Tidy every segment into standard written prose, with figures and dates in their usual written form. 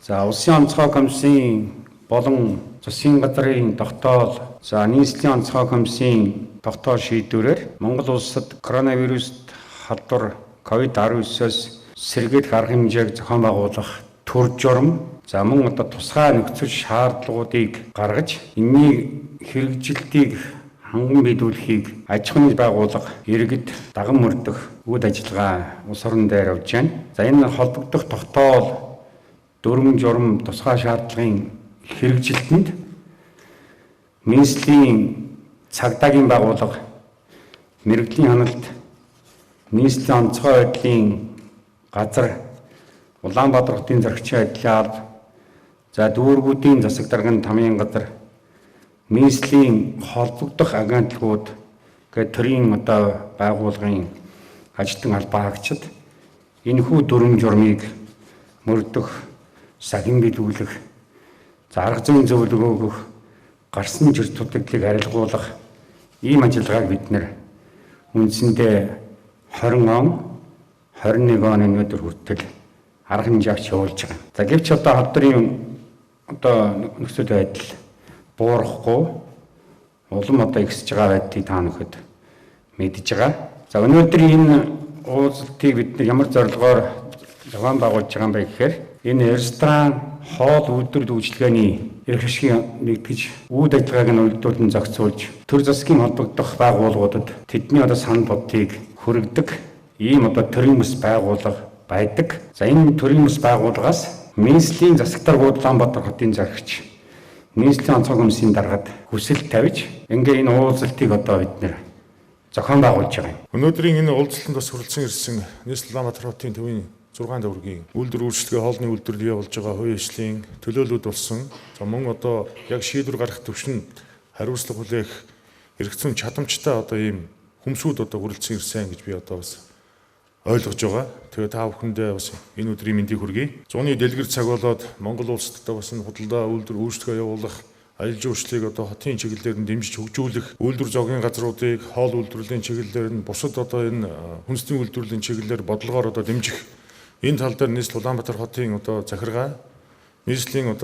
За улсын онцгой комиссийн болон засгийн газрын тогтоол, за нийслэлийн онцгой комиссийн тогтоол шийдвэрээр Монгол улсад коронавируст халдвар COVID-19-с сэргийлэх арга хэмжээг зохион байгуулах төр журам, за мөн тусгай нөхцөл шаардлагуудыг гаргаж энэний хэрэгжилтийг ханган биелүүлэхийг аж ахуйн байгууллага иргэд даган мөрдөх үйл ажиллагаа улс орон дээр явж байна. За энэ холбогдох тогтоол дүрм журам тусгай шаардлагын хэрэгжилтэнд нийслэлийн цагдаагийн байгууллага, мэрэгжлийн ханалт, нийслэлийн онцгой байдлын газар, Улаанбаатар хотын заргичийн байдлын алба, за дүүргүүдийн засаг даргын тамийн газар, нийслэлийн холбогдох агентлагууд гэдэг төрийн байгууллагын ажилтан албаагчид энэхүү дүрм журмыг мөрдөх, сахин биелүүлэх, арга зүйн зөвлөгөө өгөх, гарсан жир дутагдлыг арилгуулах ийм ажиллагааг бид нэр үндсэндээ 20 он 21 оны өнөөдөр хүртэл арга хэмжээгч явуулж байгаа. За гэвч халдварын нөхцөл байдал буурахгүй улам ихсэж байгаа байдгийг та бүхэнд мэдж байгаа. За өнөөдөр энэ уулзалтыг бид ямар зорилгоор зохион байгуулж байгаа юм бэ гэхээр энэ ресторан, хоол үйлдвэрлэл үйлчилгээний эрх ашигын нэгтгэж үйл ажиллагааг нь үйлдвэрлэн зохицуулж төр засгийн холбогдох байгууллагуудад тэдний санал бодлыг хүргэдэг ийм төрийн бас байгууллага байдаг. За энэ төрийн бас байгууллагаас нийслэлийн засаг даргууд Улаанбаатар хотын заргич нийслэлийн онцгой комиссийн даргад хүсэл тавьж ингээ энэ уулзалтыг бид нэр зохион байгуулж байгаа юм. Өнөөдрийн энэ уулзалтанд бас хүрэлцэн ирсэн нийслэл Улаанбаатар хотын төвийн 6 төвөргийн үйлдвэр үйлчлэгээ хоолны үйлдвэрлэл явуулж байгаа хувийн ажлын төлөөлөлд болсон. За мөн яг шийдвэр гаргах төвшөнд хариуцлага хүлээх эргэцэн чадамжтай ийм хүмсүүд хүрэлцэн ирсэн гэж би бас ойлгож байгаа. Тэгээ та бүхэндээ бас энэ өдрийн мэндийг хүргэе. Зуны дэлгэр цаг болоод Монгол улсад бас худалдаа үйлдвэр үйлчлэгээ явуулах, аялал жуулчлалыг хотын чиглэлээр нь дэмжиж хөгжүүлэх, үйлдвэр зоогийн газруудыг хоол үйлдвэрлэлийн чиглэлээр нь бусад энэ хүнсний үйлдвэрлэлийн чиглэлээр бодлогоор дэмжих. Энэ тал дээр нийслэл Улаанбаатар хотын захиргаа, нийслэлийн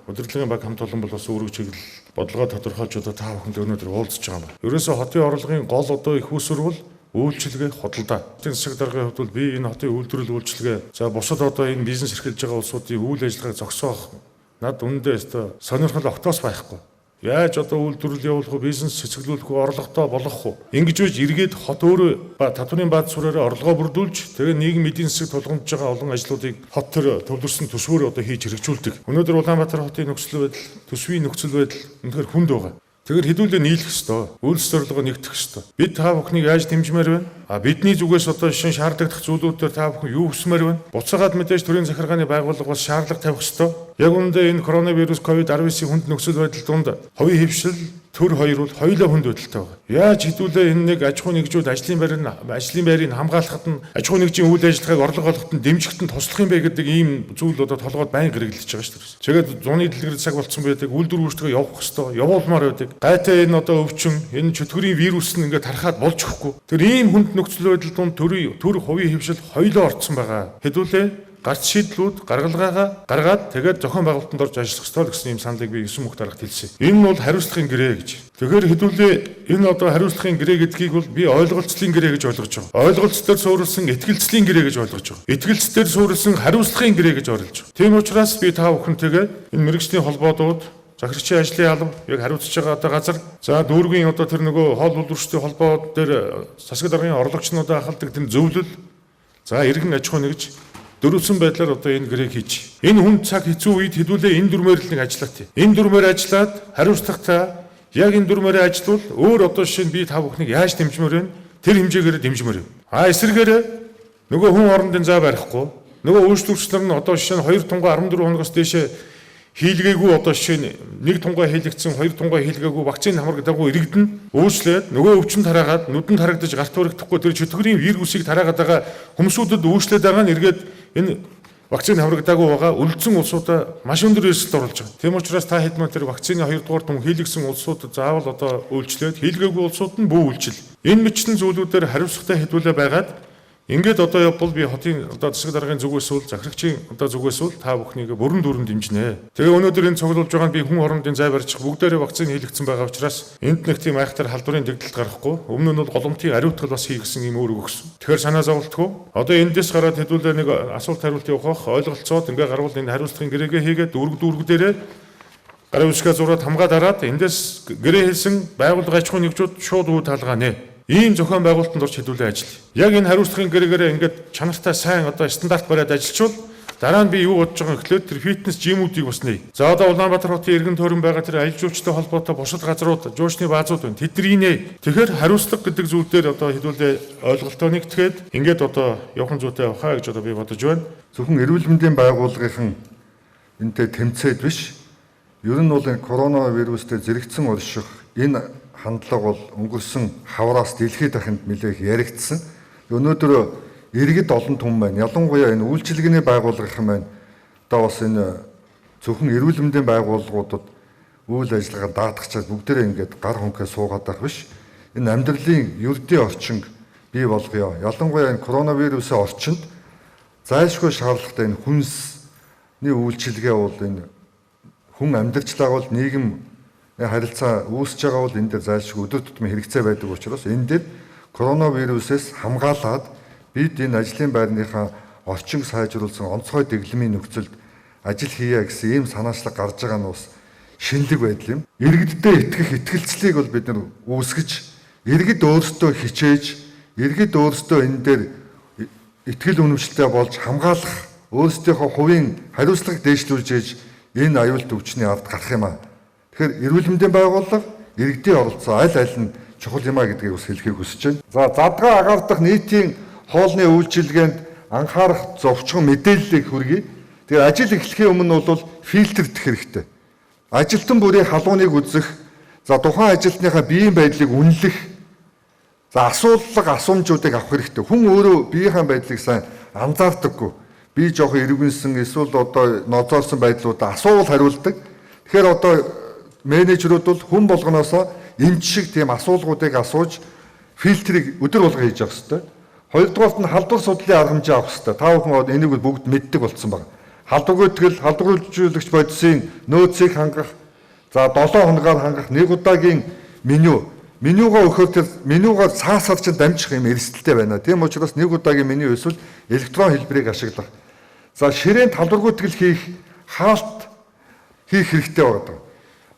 удирдлагын баг хамт олон бол бас үүрэг чиглэл бодлогоо тодорхойлж та бүхэнд өнөөдөр уулзж байгаа юм. Ерөөсөө хотын орлогын гол их үүсвэр бол үйлчилгээ, худалдаа. Засаг даргын хувьд бол би энэ хотын үйлдвэрлэл үйлчилгээ, за бусад энэ бизнес эрхэлж байгаа улсуудын үйл ажиллагааг зогсоох над үнэндээ сонирхол огтоос байхгүй. Яаж үйлдвэрлэл явуулах, бизнес цэцгэлүүлэх, орлоготой болгох вэ? Ингэж үж эргээд хот өөрөө татварын бааз сураараа орлогоо бүрдүүлж, тэгээ нийгэм эдийн засаг тулгамдж байгаа олон ажлуудыг хот төр төвлөрсөн төсвөөр хийж хэрэгжүүлдэг. Өнөөдөр Улаанбаатар хотын нөхцөл байдал, төсвийн нөхцөл байдал үнэхээр хүнд байгаа. Тэгэхээр хэдүүлээ нийлэх ёстой, үйлс зорилгоо нэгтгэх ёстой. Бид та бүхнийг яаж дэмжмээр байна? Бидний зүгээс шин шаардлагатай зүйлүүдээр та бүхэн юу хүсмээр байна? Буцаагаад мэдээж төрийн захиргааны байгууллага бас шаардлага тавих ёстой. Яг үүндээ энэ коронавирус COVID-19-ийн хүнд нөхцөл байдал донд хувийн хөвшил төр хоёр бол хоёулаа хүнд байдалтай байгаа. Яаж хэдүүлээ энэ аж ахуй нэгжүүд ажлын байрыг хамгаалахад нь аж ахуй нэгжийн үйл ажиллагааг орлого олоход нь дэмжихэд нь туслах юм бэ гэдэг ийм зүйл толгойд байнга хэрэглэж байгаа шүү дээ. Тэгээд зуны дэлгэр цаг болцсон байдаг, үйлдвэр үйлчлэгээ явах ёстой, явуулмаар байдаг. Гайтай энэ өвчин, энэ чөтгөрийн вирус нь тархаад болж өгөхгүй. Тэр ийм хүнд нөхцөл байдал донд төр хувийн хөвшил хоёулаа орцсон байгаа. Хэдүүлээ гарц шийдлүүд гаргалгаагаа гаргаад тэгээд зохион байгуулалтанд орж ажиллах ёстой гэсэн ийм саналыг би 9 мөх дарагт хэлсэн. Энэ нь бол хариуцлагын гэрээ гэж. Тэгэхээр хэдүүлээ энэ хариуцлагын гэрээ гэдгийг бол би ойлголцлын гэрээ гэж ойлгож байгаа. Ойлголц дээр суурилсан итгэлцлийн гэрээ гэж ойлгож байгаа. Итгэлц дээр суурилсан хариуцлагын гэрээ гэж ойлгож байгаа. Тийм учраас би та бүхэнтэйгээ энэ мэрэгжлийн холбоодууд захирагчийн ажлын алба яг хариуцж байгаа газар, за дүүргийн тэр хоол үйлдвэрчдийн холбоо дээр засаг даргын орлогчнуудаа ахалдаг тэр зөвлөл, за иргэн аж ахуй нэгж дөрвсөн байдлаар энэ гэрээг хийж. Энэ хүнд цаг хэцүү үед хэдүүлээ энэ дүрмээр л ажиллаад. Энэ дүрмээр ажиллаад хариуцлагатай яг энэ дүрмээр ажиллавал өөр жишээ нь би та бүхнийг яаж дэмжмээр вэ? Тэр хэмжээгээр дэмжмээр вэ? Эсрэгээр нөгөө хүн орондын заа барихгүй. Нөгөө үйлчлэгчнэр нь жишээ нь 2 тунгаа 14 хоногоос дээшээ хийлгээгүй жишээ нь 1 тунгаа хийлгдсэн, 2 тунгаа хийлгээгүй вакцины хамрагдаагүй иргэдэн уучлаад нөгөө өвчин тараагаад нүдэнд харагдаж гарт баригдахгүй тэр чөтгөрийн вирусыг тараагаад байгаа хүмүүсүүдэд уучлаад байгаа нь эргээд энэ вакцины хамрагдаагүй байгаа үлдсэн улсуудаа маш өндөр эрсдэлд оруулж байгаа. Тийм учраас та хэдмэн тэр вакцины 2 дугаар тун хийлгсэн улсуудад заавал үйлчлээд хийлгээгүй улсууд нь бүү үйлчил. Энэ мэтлэн зүйлүүдээр хариуцлагатай хэдүүлээ байгаад Ингээд одоо явбал би хотын одоо засаг даргын зүгээс үл захирагчийн одоо зүгээс үл та бүхнийг бүрэн дүүрэн дэмжинэ. Тэгээ өнөөдөр энэ цуглуулж байгаа нь би хүн хоорондын зай барьчих бүгдээрээ вакцины хийлэгдсэн байгаа учраас энд нэг тийм айхтар халдварын дэгдэлт гарахгүй. Өмнө нь бол голомтын ариутгал бас хийгсэн юм өөр өгсөн. Тэгэхээр санаа зовлтгүй. Одоо эндээс гараад хэдүүлээ нэг асуулт хариулт явуулах ойлголцоод ингээ гарвал энэ хариуцлагын гэрээгээ хийгээд дүүргүүдээрээ гарын үсгээ зураад хамгаад хараад эндээс гэрээ хэлсэн байгууллага аж ахуйн нэгжүүд шууд үе таалгаа нэ. Ийм зохион байгуулалтанд орж хэдүүлээ ажил. Яг энэ хариуцлагын гэрээгээр ингээд чанартай сайн одоо стандарт бариад ажиллачвал дараа нь би юу бодож байгаа гэхлээр тэр фитнес жимүүдийг бас нэ. За одоо Улаанбаатар хотын иргэн тойрон байгаа тэр аялал жуулчтай холбоотой бусад газрууд, жуучны баазууд байна. Тэдний нэ. Тэгэхээр хариуцлага гэдэг зүйл дээр одоо хэдүүлээ ойлголтоо нэгтгэхэд ингээд одоо явхан зүйтэй авахаа гэж одоо би бодож байна. Зөвхөн эрүүл мэндийн байгууллагын энтэй тэмцээд биш. Ер нь бол энэ коронавирустэй зэрэгцэн орших энэ хандлага бол өнгөрсөн хавраас дэлхийд дахинд нэлээх яригдсан. Өнөөдөр иргэд олон түмэн байна. Ялангуяа энэ үйлчилгээний байгууллагын байна. Одоо бас энэ зөвхөн эрүүл мэндийн байгууллагуудад үйл ажиллагаа даатгачаад бүгдээрээ ингээд гар хонхоо суугаад байх биш. Энэ амьдралын ердийн орчинг бий болгоё. Ялангуяа энэ коронавирусын орчинд зайлшгүй шаардлагатай энэ хүнсний үйлчилгээ бол энэ хүн амьдралчлаа бол нийгэм харилцаа үүсэж байгаа бол энэ дээр зайлшгүй өдөр тутмын хэрэгцээ байдаг учраас энэ дээр коронавирусээс хамгаалаад бид энэ ажлын байрныхаа орчин сайжруулсан онцгой дэглэмийн нөхцөлд ажил хийя гэсэн ийм санаачлаг гарч байгаа нь бас шинэлэг байдал юм. Иргэддээ итгэх итгэлцлийг бол бид нар үүсгэж, иргэд өөрсдөө хичээж, иргэд өөрсдөө энэ дээр итгэл үнэмшилтэй болж хамгаалах, өөрсдийнхөө хувийн хариуцлагыг дээшлүүлж ээж энэ аюулт өвчний ард гарах юм аа. Тэгэхээр эрүүл мэндийн байгууллага иргэдийн оролцоо аль нь чухал юм а гэдгийг бас хэлхийг хүсэж байна. За задгаа агаардах нийтийн хоолны үйлчилгээнд анхаарах зовчхон мэдээллийг хүргэе. Тэгэхээр ажил эхлэхийн өмнө бол фильтрдэх хэрэгтэй. Ажилтан бүрийн халууныг үзэх, за тухайн ажилтныхаа биеийн байдлыг үнэлэх, за асуулга асуумжуудыг авах хэрэгтэй. Хүн өөрөө биеийн байдлыг сайн анзаардаггүй. Би жоохон эргэнсэн эсвэл одоо ноцоорсон байдлуудаа асуувал хариулдаг. Тэгэхээр одоо менежерүүд бол хүн болгоноосоо эмч шиг тийм асуулгуудыг асууж фильтрийг өдөр болго хийж явах хэрэгтэй. Хоёрдугаарт нь халдвар судлалын арга хэмжээ авах хэрэгтэй. Та бүхэн энийг бүгд мэддэг болсон байна. Халдваргүй тэгэл халдварлуулагч бодисын нөөцийг хангах, за 7 хоногоор хангах нэг удаагийн менюгаа өгөхөөр тэр менюгаар цаасаар чинь дамжих юм эрсдэлтэй байна. Тийм учраас нэг удаагийн меню эсвэл электрон хэлбэрийг ашиглах. За ширээнд халдваргүй тэгэл хийх хаалт хийх хэрэгтэй байна.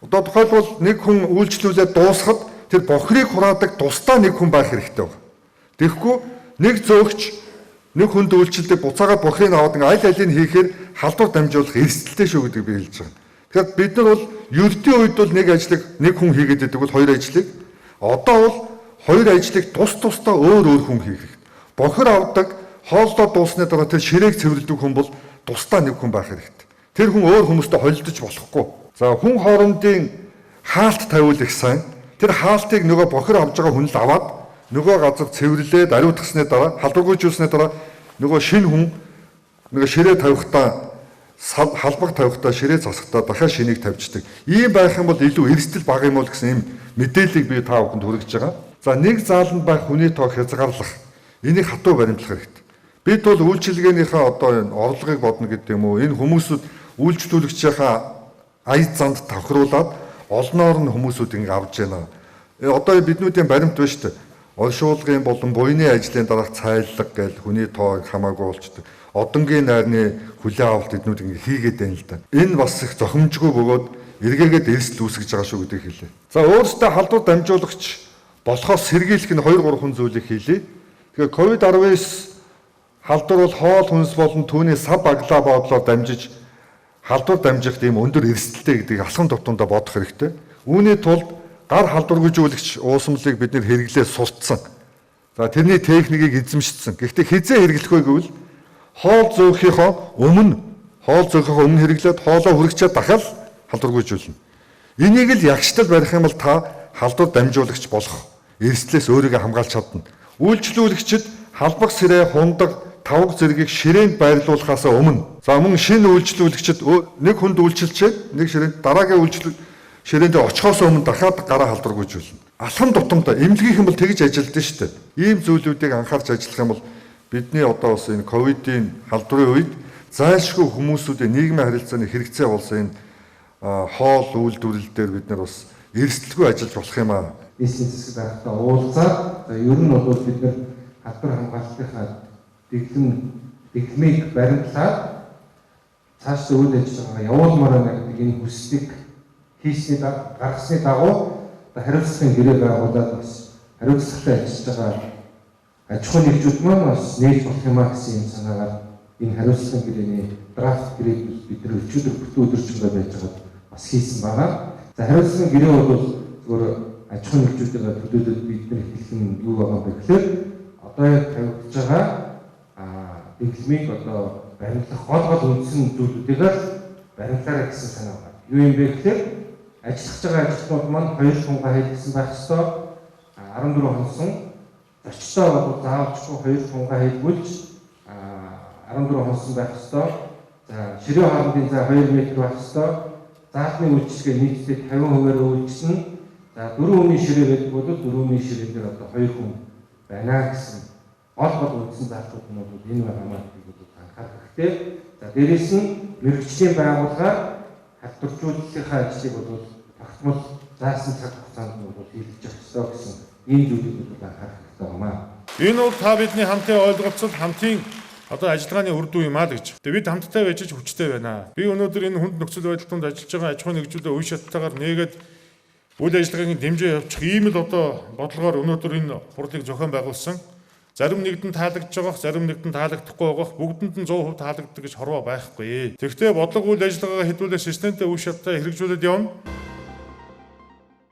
Одоо тухайлбал нэг хүн үйлчлүүлээд дуусахад тэр бохирыг хураадаг тусдаа нэг хүн байх хэрэгтэй байна. Тэгэхгүй нэг зөөгч нэг хүнд үйлчлэлд буцаагаад бохирыг аваад аль алийг хийхээр халдвар дамжуулах эрсдэлтэй шүү гэдэг би хэлж байгаа. Тэгэхээр бид нар бол ердийн үед бол нэг ажлыг нэг хүн хийгээд байдаг бол хоёр ажлыг одоо бол хоёр ажлыг тусдаа өөр хүн хийх хэрэгтэй. Бохир авдаг хооллоо дуусны дараа тэр ширээг цэвэрлдэг хүн бол тусдаа нэг хүн байх хэрэгтэй. Тэр хүн өөр хүмүүстэй холилдож болохгүй. За хүн хоорондын хаалт тавиул их сайн. Тэр хаалтыг нөгөө бохир авж байгаа хүн л аваад нөгөө газар цэвэрлээд ариутгасны дараа халдваргүйжүүлсны дараа нөгөө шинэ хүн нөгөө ширээ тавихтаа халбаг тавихтаа ширээ засахтаа дахиад шинийг тавьждаг. Ийм байх юм бол илүү эрсдэл бага юм бол гэсэн ийм мэдээллийг би та бүхэнд хүргэж байгаа. За нэг зааланд байх хүний тоо хязгаарлах. Энийг хатуу баримтлах хэрэгтэй. Бид бол үйлчилгээнийхээ одоо энэ орлогыг бодно гэдэг юм уу? Энэ хүмүүсүүд үйлчлүүлэгчийнхаа аяд занд тавхруулад олноор нь хүмүүсүүд ингэ авж байна. Одоо биднүүдийн баримт байна шүү дээ. Оршуулгын болон буйны ажлын дараах цайллага гэж хүний тоог хамаагүй болчдөг. Одонгийн найрны хүлээ авалт эднүүд ингэ хийгээд байна л да. Энэ бас их зохимжгүй бөгөөд эргээгээд эрсдэл үүсгэж байгаа шүү гэдгийг хэлээ. За өөрөөсөө халдвар дамжуулагч болохоос сэргийлэх нь 2-3 зүйлийг хэлье. Тэгэхээр COVID-19 халдвар бол хоол хүнс болон түүний сав баглаа бодлоор дамжиж халдвар дамжих тийм өндөр эрсдэлтэй гэдгийг алхам тутамдаа бодох хэрэгтэй. Үүний тулд гар халдваргүйжүүлэгч уусмлыг бид нэр хэрэглээ суртсан. За тэрний техникийг эзэмшсэн. Гэхдээ хизээ хэрэглэх вэ гэвэл хоол зөөхийнхөө өмнө хэрэглээд хоолоо хүргчээд дахиад халдваргүйжүүлнэ. Энийг л ягштал барих юм бол та халдвар дамжуулагч болох эрсдлээс өөрийгөө хамгаалж чадна. Үйлчлүүлэгчид халбаг сэрээ, хундаг, тавг зэргийг ширээнд байрлуулахаас өмнө за мөн шинэ үйлчлүүлэгчид нэг хүнд үйлчилчээд нэг ширээнд дараагийн ширээнд очихоос өмнө дахиад гараа халдваргүйжүүлнэ. Алхам тутамдаа эмнэлгийнхэн бол тэгж ажилддаг шүү дээ. Ийм зүйлүүдийг анхаарч ажиллах юм бол бидний одоо бас энэ ковидын халдварын үед зайлшгүй хүмүүсүүдийн нийгмийн харилцааны хэрэгцээ болсон энэ хоол үйлдвэрлэл дээр бид нар бас эрсдэлгүй ажиллаж болох юм аа. Нийслэлийн засаг даргатаа уулзаад ер нь бол бид нар халдвар хамгаалтынхаа дэглэмийг баримтлаад цаашдаа үйл ажиллагаа явуулмаар байна гэдэг энэ хүслийг гаргасны дагуу хариуцлагын гэрээ байгуулад бас хариуцлагатай ажиллаж байгаа аж ахуйн нэгжүүд маань бас нээж болох юм а гэсэн юм санаагаар энэ хариуцлагын гэрээний драфт гэрээг бид нар өчигдөр бүтэн өдөржингөө байж байгаа бас хийсэн байгаа. За хариуцлагын гэрээ бол зөвхөн аж ахуйн нэгжүүдийн төлөөлөлд бид нар хэлэх нь юу байгаа бэ гэхээр одоо тавигдж байгаа дэглэмийг одоо баримтлах гол үндсэн зүйлүүдийг баримтлаарай гэсэн санаа байна. Юу юм бэ гэхээр ажиллаж байгаа ажилтнууд маань 2 тунгаа хийлгэсэн байх ёстой. 14 хонсон зочдоо бол заавалчгүй 2 тунгаа хийлгүүлж 14 хонсон байх ёстой. За ширээ хоорондын зай 2 м байх ёстой. Заалтны үйлчлэгээ нийтдээ 50%-аар үйлчилнэ. За 4 хүний ширээ гэдэг бол 4 хүний ширээ дээр одоо 2 хүн байна гэсэн гол үндсэн заалтууд нь бол энэ байгаамаа гэдэг анхаарах хэрэгтэй. За дээрээс нь мэрэгчлийн байгууллагаар халдваржуулалтынхаа ажлыг бол тогтмол заасан цаг хугацаанд бол хийлгэж явах ёстой гэсэн ийм зүйлүүд бол анхаарах хэрэгтэй байна. Энэ бол та бидний хамтын ойлголцол, хамтын одоо ажиллагааны үр дүн юм аа гэж. Тэгээд бид хамтдаа байж хүчтэй байна. Би өнөөдөр энэ хүнд нөхцөл байдал донд ажиллаж байгаа аж ахуйн нэгжүүдээ үе шаттайгаар нээгээд үйл ажиллагаагийн дэмжээ явуучих ийм л одоо бодлогоор өнөөдөр энэ хурлыг зохион байгуулсан. Зарим нэгдэн таалагдж байгаа, зарим нэгдэн таалагдахгүй байгаа, бүгдэнд нь 100% таалагддаг гэж хорвоо байхгүй. Тэгвэл бодлого үйл ажиллагаагаа хэдүүлээ системтэй үе шаттай хэрэгжүүлээд явна.